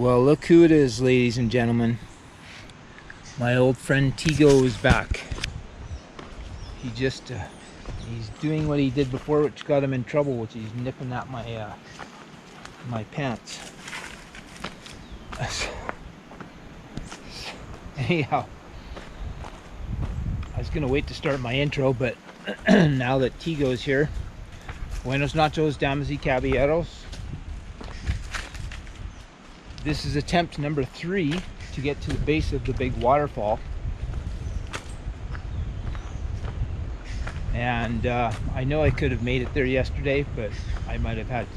Well, look who it is, ladies and gentlemen. My old friend Tigo is back. He's doing what he did before, which got him in trouble, which he's nipping at my pants. Anyhow, I was gonna wait to start my intro, but now that Tigo's here, buenos nachos, damas y caballeros. This is attempt number 3 to get to the base of the big waterfall. And I know I could have made it there yesterday, but I might have had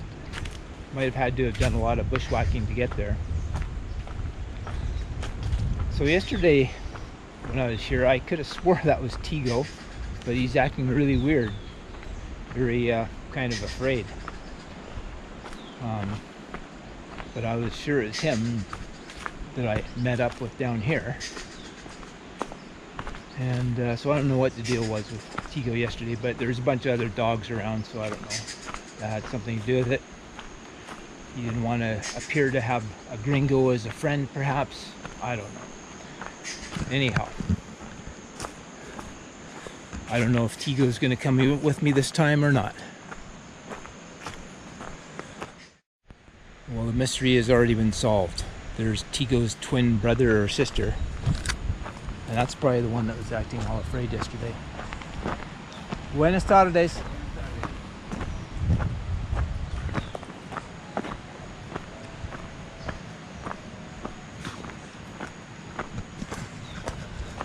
to have done a lot of bushwhacking to get there. So yesterday when I was here, I could have swore that was Tigo, but he's acting really weird, very kind of afraid. But I was sure it's him that I met up with down here. And so I don't know what the deal was with Tigo yesterday, but there was a bunch of other dogs around, so I don't know if that had something to do with it. He didn't want to appear to have a gringo as a friend, perhaps. I don't know. Anyhow, I don't know if Tigo's going to come with me this time or not. Well, the mystery has already been solved. There's Tigo's twin brother or sister, and that's probably the one that was acting all afraid yesterday. Buenas tardes.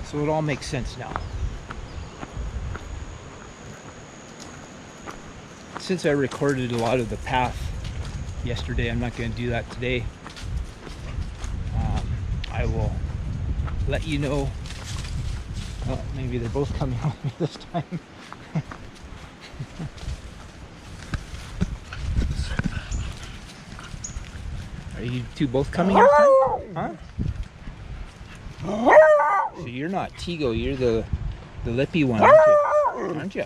So it all makes sense now. Since I recorded a lot of the path yesterday, I'm not going to do that today. I will let you know. Well, maybe they're both coming with me this time. Are you two both coming this time? Huh? So you're not Tigo, you're the lippy one, aren't you?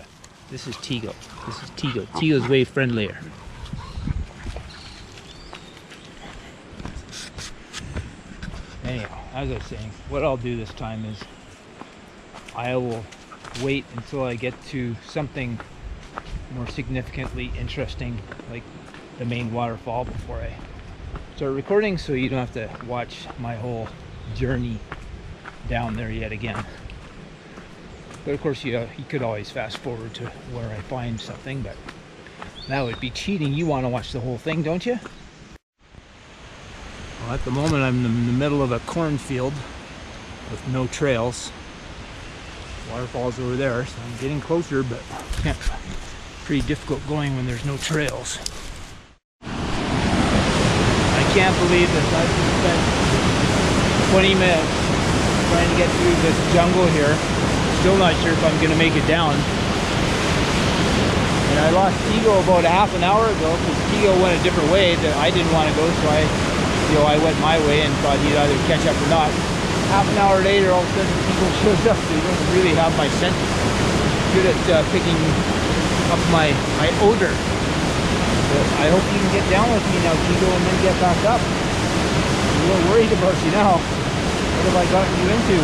This is Tigo. This is Tigo. Tigo's way friendlier. Anyhow, as I was saying, what I'll do this time is I will wait until I get to something more significantly interesting, like the main waterfall, before I start recording, so you don't have to watch my whole journey down there yet again. But of course, you could always fast forward to where I find something, but that would be cheating. You want to watch the whole thing, don't you? Well, at the moment I'm in the middle of a cornfield with no trails. Waterfall's over there, so I'm getting closer, but pretty difficult going when there's no trails. I can't believe this. I've just spent 20 minutes trying to get through this jungle here. Still not sure if I'm going to make it down. And I lost Tigo about a half an hour ago because Tigo went a different way that I didn't want to go, so I went my way and thought he'd either catch up or not. Half an hour later, all of a sudden Tigo shows up, so he doesn't really have my scent. Good at picking up my odor. But I hope you can get down with me now, Tigo, and then get back up. I'm a little worried about you now. What have I gotten you into?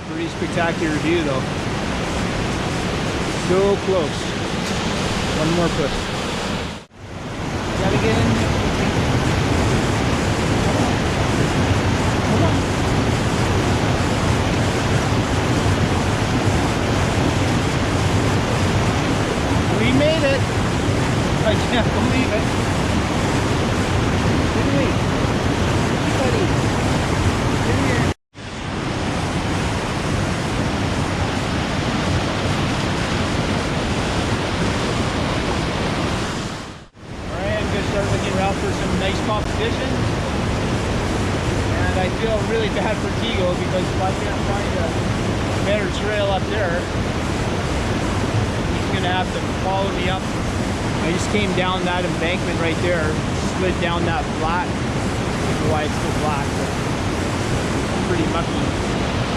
Pretty spectacular view, though. So close. One more push. Gotta get in. Come on. We made it. I can't believe it. Didn't we? Buddy. Come here. For some nice competition, and I feel really bad for Tigo because if I can't find a better trail up there, he's gonna have to follow me up. I just came down that embankment right there, slid down that flat. I don't know why it's so flat, but it's pretty mucky.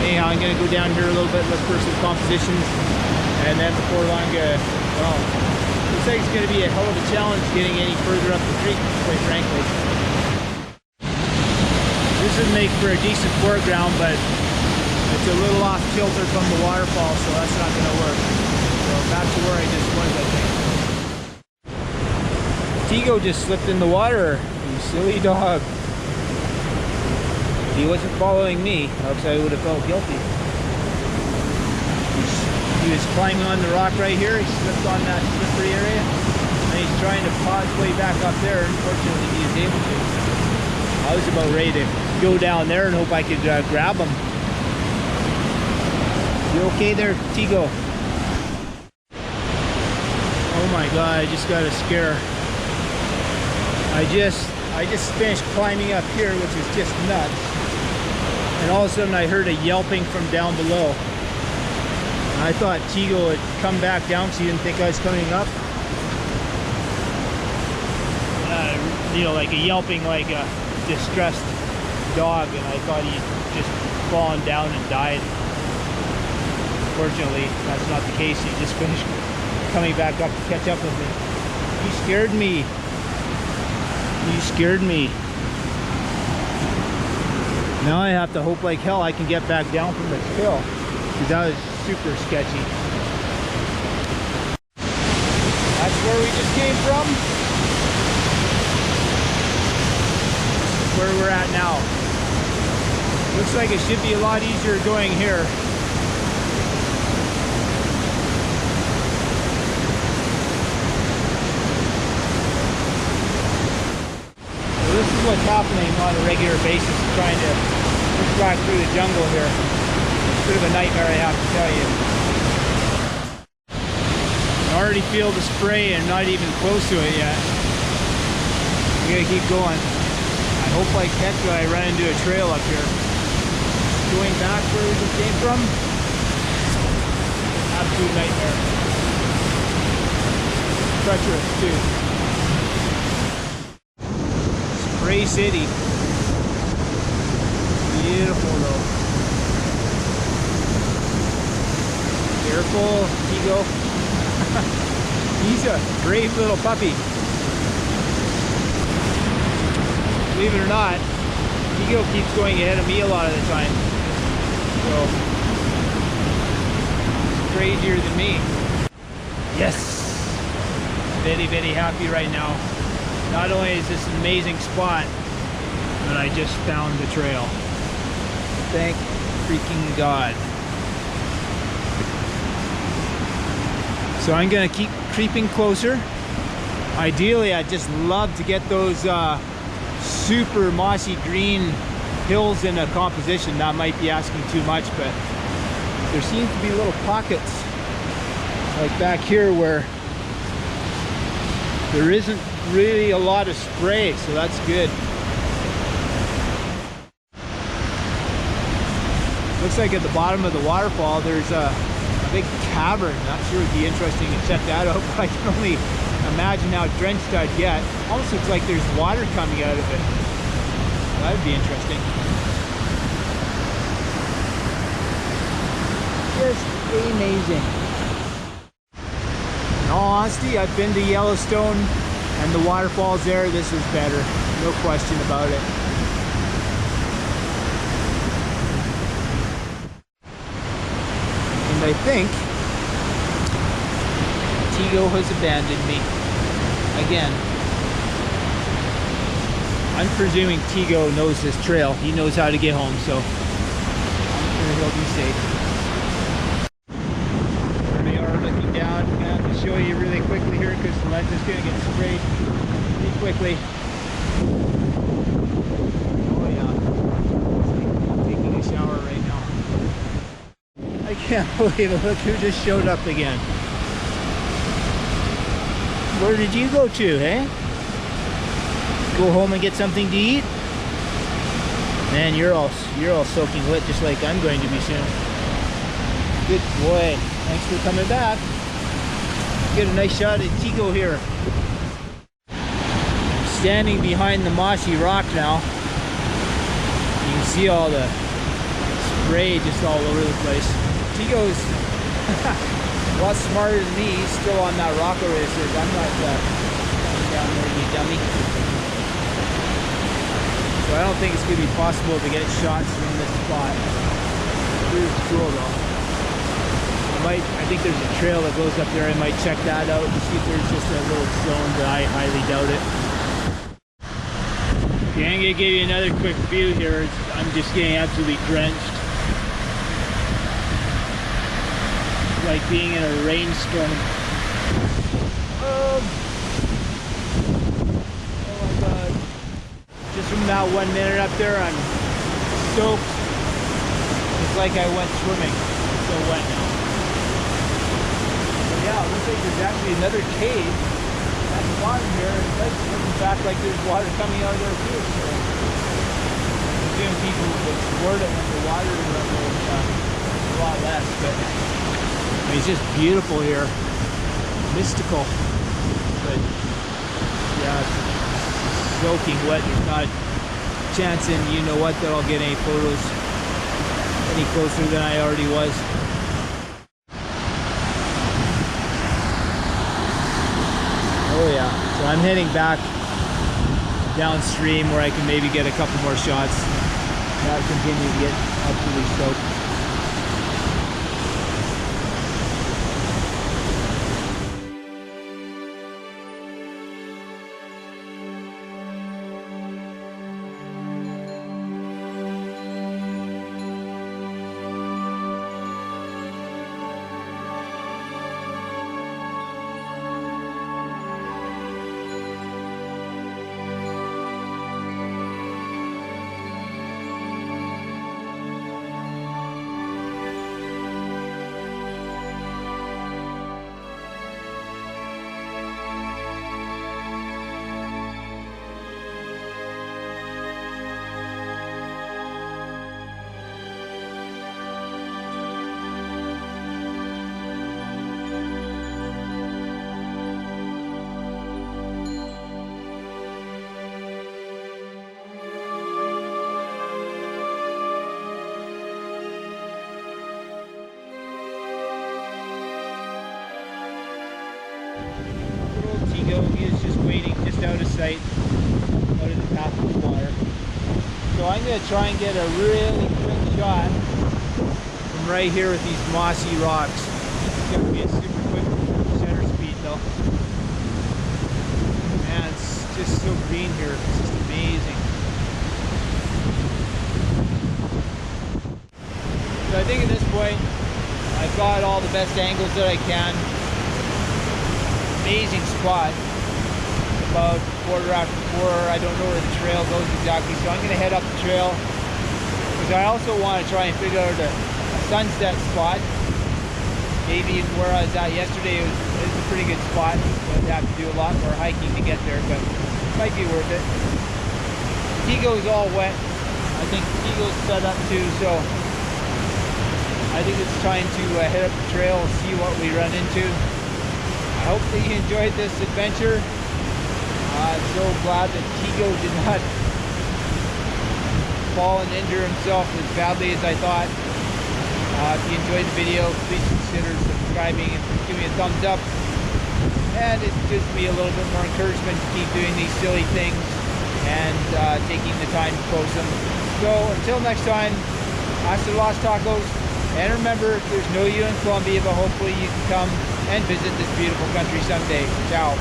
Anyhow, I'm gonna go down here a little bit, look for some competitions, and then before long, well, Looks like it's going to be a hell of a challenge getting any further up the creek, quite frankly. This would make for a decent foreground, but it's a little off kilter from the waterfall, so that's not going to work. So back to where I just was, I think. Tigo just slipped in the water, you silly dog. If he wasn't following me, else I would have felt guilty. He was climbing on the rock right here, he slipped on that slippery area, and he's trying to paw his way back up there. Unfortunately, he is able to. I was about ready to go down there and hope I could grab him. You okay there, Tigo? Oh my god, I just got a scare. I just finished climbing up here, which is just nuts. And all of a sudden I heard a yelping from down below. And I thought Tigo had come back down because he didn't think I was coming up. You know, like a yelping, like a distressed dog, and I thought he'd just fallen down and died. Fortunately, that's not the case. He just finished coming back up to catch up with me. He scared me. You scared me. Now I have to hope like hell I can get back down from this hill, because that was super sketchy. That's where we just came from. That's where we're at now. Looks like it should be a lot easier going here. This is what's happening on a regular basis, trying to push back through the jungle here. It's a bit of a nightmare, I have to tell you. I already feel the spray and not even close to it yet. We gotta keep going. I hope like heck that I run into a trail up here. Going back where we just came from, absolute nightmare. Treacherous too. Spray City. Beautiful though. Careful, Tigo. He's a brave little puppy. Believe it or not, Tigo keeps going ahead of me a lot of the time. So, he's crazier than me. Yes! Very, very happy right now. Not only is this an amazing spot, but I just found the trail. Thank freaking God. So I'm gonna keep creeping closer. Ideally, I'd just love to get those super mossy green hills in a composition. That might be asking too much, but there seems to be little pockets like back here where there isn't really a lot of spray, so that's good. Looks like at the bottom of the waterfall there's a big cavern. Not sure it'd be interesting to check that out, but I can only imagine how drenched I'd get. Almost looks like there's water coming out of it. That would be interesting. Just amazing. In all honesty, I've been to Yellowstone and the waterfalls there. This is better, no question about it. And I think Tigo has abandoned me again. I'm presuming Tigo knows this trail. He knows how to get home, so I'm sure he'll be safe. There they are looking down. I'm going to have to show you really quickly here because the lens is going to get sprayed pretty quickly. Oh yeah. I'm taking a shower right now. I can't believe it. Look who just showed up again. Where did you go to, eh? Go home and get something to eat? Man, you're all soaking wet just like I'm going to be soon. Good boy. Thanks for coming back. Get a nice shot at Tigo here. I'm standing behind the mossy rock now. You can see all the spray just all over the place. Tigo's a lot smarter than me. He's still on that rock over there. Says, I'm not coming down there, you dummy. So I don't think it's going to be possible to get shots from this spot. It's cool though. I think there's a trail that goes up there. I might check that out and see if there's just a little zone, but I highly doubt it. Okay, I'm going to give you another quick view here. I'm just getting absolutely drenched. It's like being in a rainstorm. Oh my god. Just from that 1 minute up there, I'm soaked. It's like I went swimming. It's so wet now. But yeah, it looks like there's actually another cave at the bottom here. It does look in fact like there's water coming out of there too. So I assume people would support it when the water level is a lot less. But I mean, it's just beautiful here. Mystical. But yeah, it's soaking wet. There's not a chance in you know what that I'll get any photos any closer than I already was. Oh yeah, so I'm heading back downstream where I can maybe get a couple more shots. Now I continue to get absolutely soaked. He is just waiting just out of sight, out of the path of the water. So I'm going to try and get a really quick shot from right here with these mossy rocks. It's going to be a super quick shutter speed though. Man, it's just so green here. It's just amazing. So I think at this point I've got all the best angles that I can. Amazing spot. About 4:15. I don't know where the trail goes exactly, so I'm going to head up the trail because I also want to try and figure out a sunset spot. Maybe even where I was at yesterday, it was a pretty good spot. I'd have to do a lot more hiking to get there, but it might be worth it. Tigo's all wet. I think Tigo's set up too, so I think it's time to head up the trail and see what we run into. I hope that you enjoyed this adventure. I'm so glad that Tigo did not fall and injure himself as badly as I thought. If you enjoyed the video, please consider subscribing and give me a thumbs up. And it gives me a little bit more encouragement to keep doing these silly things and taking the time to post them. So until next time, hasta los tacos. And remember, there's no you in Colombia, but hopefully you can come and visit this beautiful country someday. Ciao.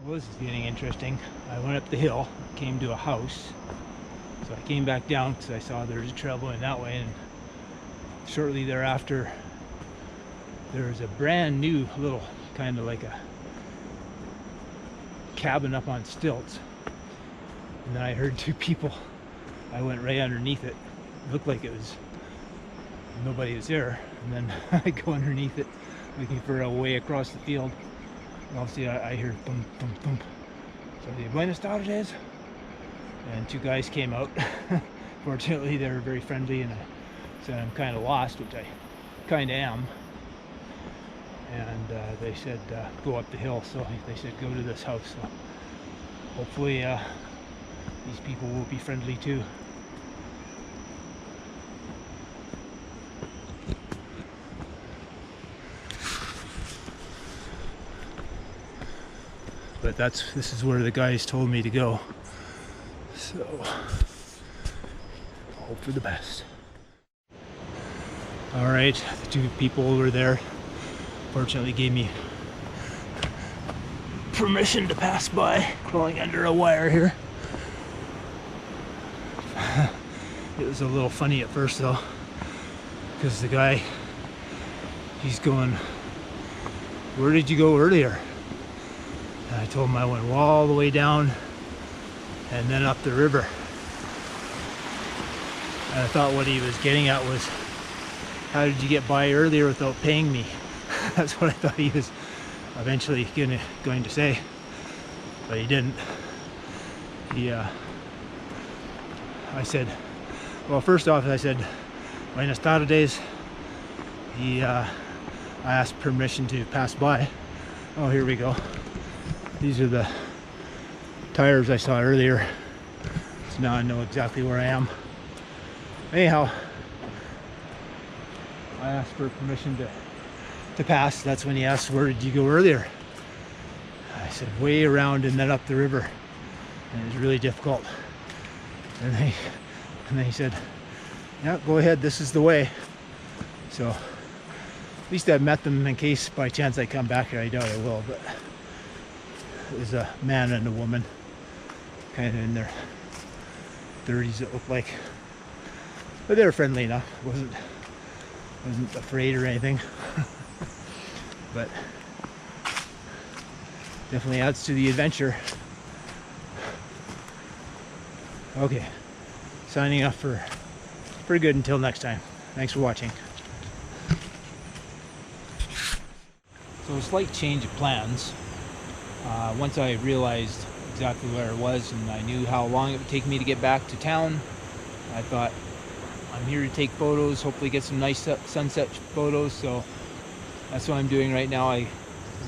Well, this is getting interesting. I went up the hill, came to a house, so I came back down because I saw there was a trail going that way, and shortly thereafter there was a brand new little kind of like a cabin up on stilts. And then I heard two people. I went right underneath it. It looked like it was nobody was there. And then I go underneath it, looking for a way across the field. And obviously I hear thump, thump, thump. So the Buenas tardes. And two guys came out. Fortunately, they were very friendly, and I said I'm kind of lost, which I kind of am. And they said go up the hill. So they said go to this house. So hopefully these people will be friendly too. But this is where the guys told me to go. So hope for the best. All right, the two people over there fortunately gave me permission to pass by, crawling under a wire here. It was a little funny at first though, because the guy, he's going, "Where did you go earlier?" And I told him I went all the way down and then up the river. And I thought what he was getting at was, how did you get by earlier without paying me? That's what I thought he was eventually going to say, but he didn't. I said, well, first off, I said, Buenas tardes. I asked permission to pass by. Oh, here we go. These are the tires I saw earlier. So now I know exactly where I am. Anyhow, I asked for permission to pass. That's when he asked, where did you go earlier? I said, way around and then up the river. And it was really difficult. And then he said, yeah, go ahead, this is the way. So at least I've met them in case by chance I come back here. I doubt I will, but it was a man and a woman, kind of in their 30s it looked like. But they were friendly enough. Wasn't afraid or anything. But definitely adds to the adventure. Okay, signing off for pretty good until next time. Thanks for watching. So a slight change of plans. Once I realized exactly where I was and I knew how long it would take me to get back to town, I thought, I'm here to take photos, hopefully get some nice sunset photos. So that's what I'm doing right now. I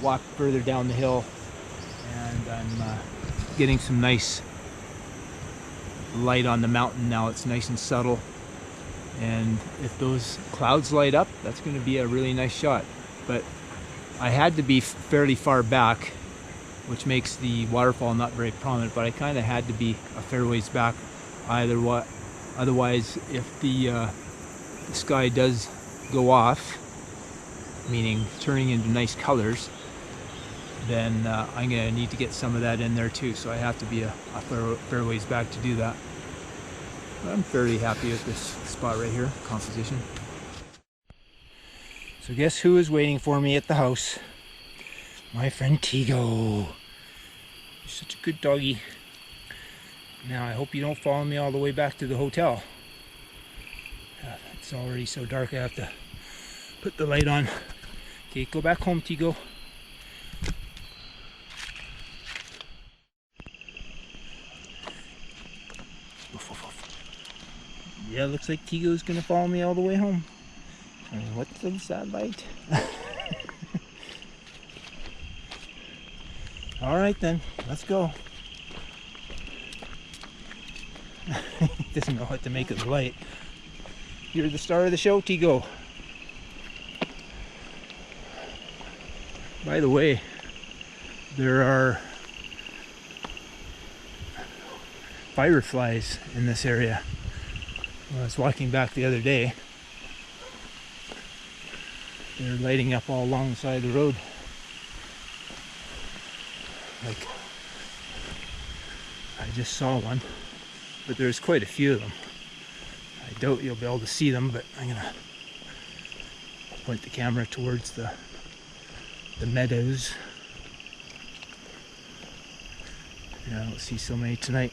walked further down the hill and I'm getting some nice light on the mountain now. It's nice and subtle, and if those clouds light up, that's going to be a really nice shot. But I had to be fairly far back, which makes the waterfall not very prominent, but I kind of had to be a fair ways back. Otherwise, if the sky does go off, meaning turning into nice colors, then I'm going to need to get some of that in there too. So I have to be a fair ways back to do that. But I'm fairly happy with this spot right here, composition. So guess who is waiting for me at the house? My friend Tigo. You're such a good doggy. Now I hope you don't follow me all the way back to the hotel. It's already so dark I have to put the light on. Okay, go back home, Tigo. Yeah, looks like Tigo's gonna follow me all the way home. What's the sad light? Alright then, let's go. He doesn't know what to make of the light. You're the star of the show, Tigo. By the way, there are fireflies in this area. When I was walking back the other day, they're lighting up all along the side of the road. Like, I just saw one, but there's quite a few of them. I doubt you'll be able to see them, but I'm gonna point the camera towards the the meadows. Yeah, I don't see so many tonight.